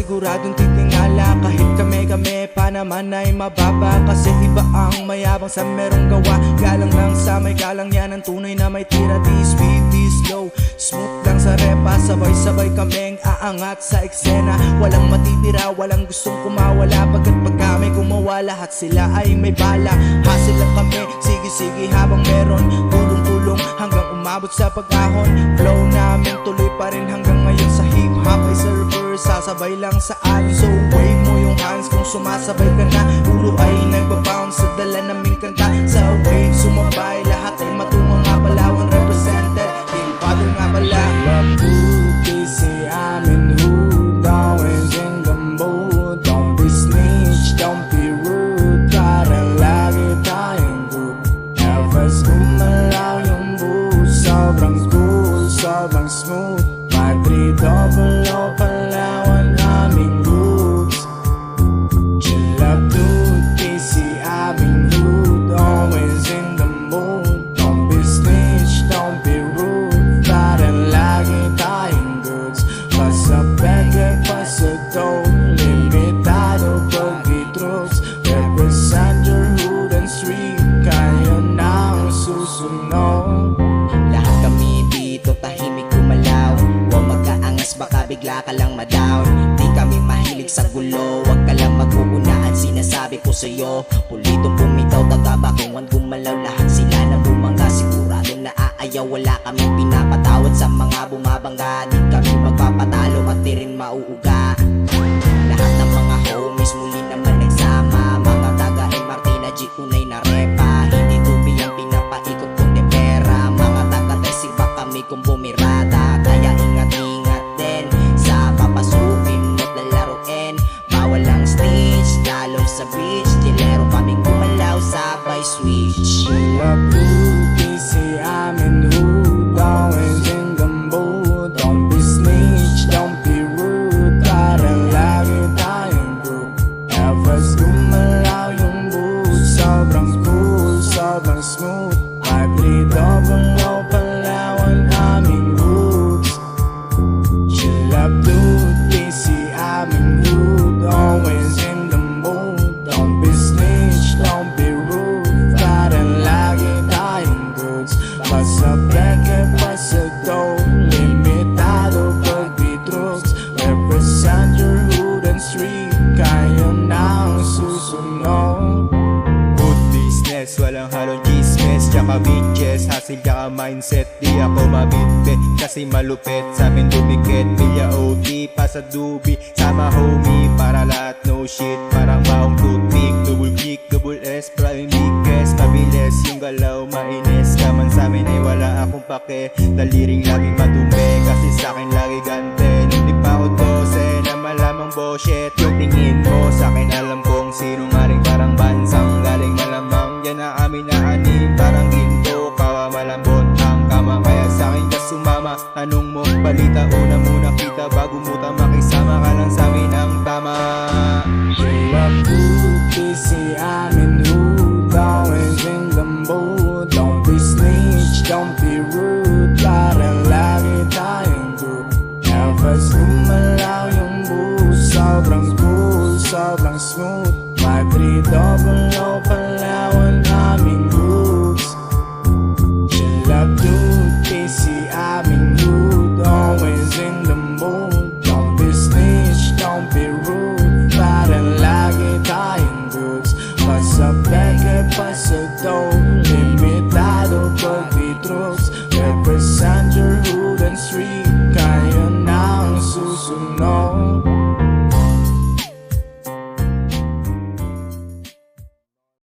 siguradong titingala. Kahit kami pa naman ay mababa, kasi iba ang mayabang sa merong gawa. Galang lang sa may galang, yan ang tunay na may tira. Di speed, di slow, smooth lang sa repa. Sabay-sabay kaming aangat sa eksena. Walang matitira, walang gustong kumawala. Pagkat pagka may gumawa, lahat sila ay may bala. Hasil lang kami, sige-sige habang meron. Tulong-tulong hanggang umabot sa pag-ahon. Flow namin tuloy pa rin hanggang ngayon. Sa hip-hop ay server, sasabay lang sa atin. So wave mo yung hands kung sumasabay ka na. Ulo ay nagbabounce sa dala naming kanta. Sa wave sumabay, lahat ay matungo nga pala. One represented, King Father nga pala. Love to say I'm in hood, always in the mood. Don't be snitch, don't be rude, parang lagi tayong good. Never gumalaw yung booze, sobrang cool, sobrang smooth. My 300 pala ang aming roots. Chill up dude, kasi aming hood, always in the mood. Don't be snitch, don't be rude, parang lagi tayong goods. Basta peke, basta dope, limitado pag-i-truths. Represent your hood and street, kaya na ang susunod. Lahat kami dito tahimik gumalaw. Huwag magkaangas, baka bigla ka lang ma-down. Di kami mahilig sa gulo, huwag ka lang mag-uunahan. Sinasabi ko sa'yo, pulitong bumitaw, taga-bakungan gumalaw. Lahat sila na bumangga, sigurado na aayaw. Wala kaming pinapatawad sa mga bumabangga. Di kami magpapatalo at di rin mauuga. Lahat ng mga homies muli naman nagsama. Mga taga-MRT na G tunay na repa. Hindi tubi ang pinapaikot kundi pera. Mga taga-tesiba kami kung bumirada. Kaya ingat-ingat din sa papasukin at lalaruin. Bawal ang stage, lalo sa beach. Dilero kaming gumalaw, sabay switch. Chill up dude, kasi I'm in hood, always in the mood. Don't be snitch, don't be rude, parang lagi tayong good. Never gumalaw yung booze, sobrang cool, sobrang smooth. My 300 pala ang aming roots. Chill up dude, kasi aming hood, always in the mood. Don't be snitch, don't be rude, parang lagi tayong goods. Basta peke, basta dope, limitado pag-i-truths. Represent your hood and street, kaya na ang susunod. Good business, walang halong chismes. Tsaka bitches, hasil tsaka mindset. Di ako mabitbit, kasi malupit. Sa amin dumikit, pilya OT pa sa dubi. Sama homie, para lahat no shit. Parang baong toothpick, double kick, double S. Prime biggest, mabilis yung galaw, mainis. Kaman sa amin ay wala akong pake. Daliring laging madumi, kasi sa akin lagi gante. Hindi pa ako 12 na malamang bullshit. Yung tingin mo sa akin, alam kong sinungaling. Parang bansang galing malamang. Yan na amin na aning, parang ginto. Kawa malambot ang kama, kaya sa akin ka sumama. Anong mo balita, una muna kita bago mo makisama ka lang sa amin ang tama. Chill up dude, kasi I'm in hood, always in the mood. Don't be snitch, don't be rude, parang lagi tayong good. Never gumalaw yung booze, sobrang cool, sobrang smooth. My 300 pala ang aming roots. Chill up dude, kasi aming hood, always in the mood. Don't be snitch, don't be rude, parang lagi tayong goods. Basta peke, basta dope,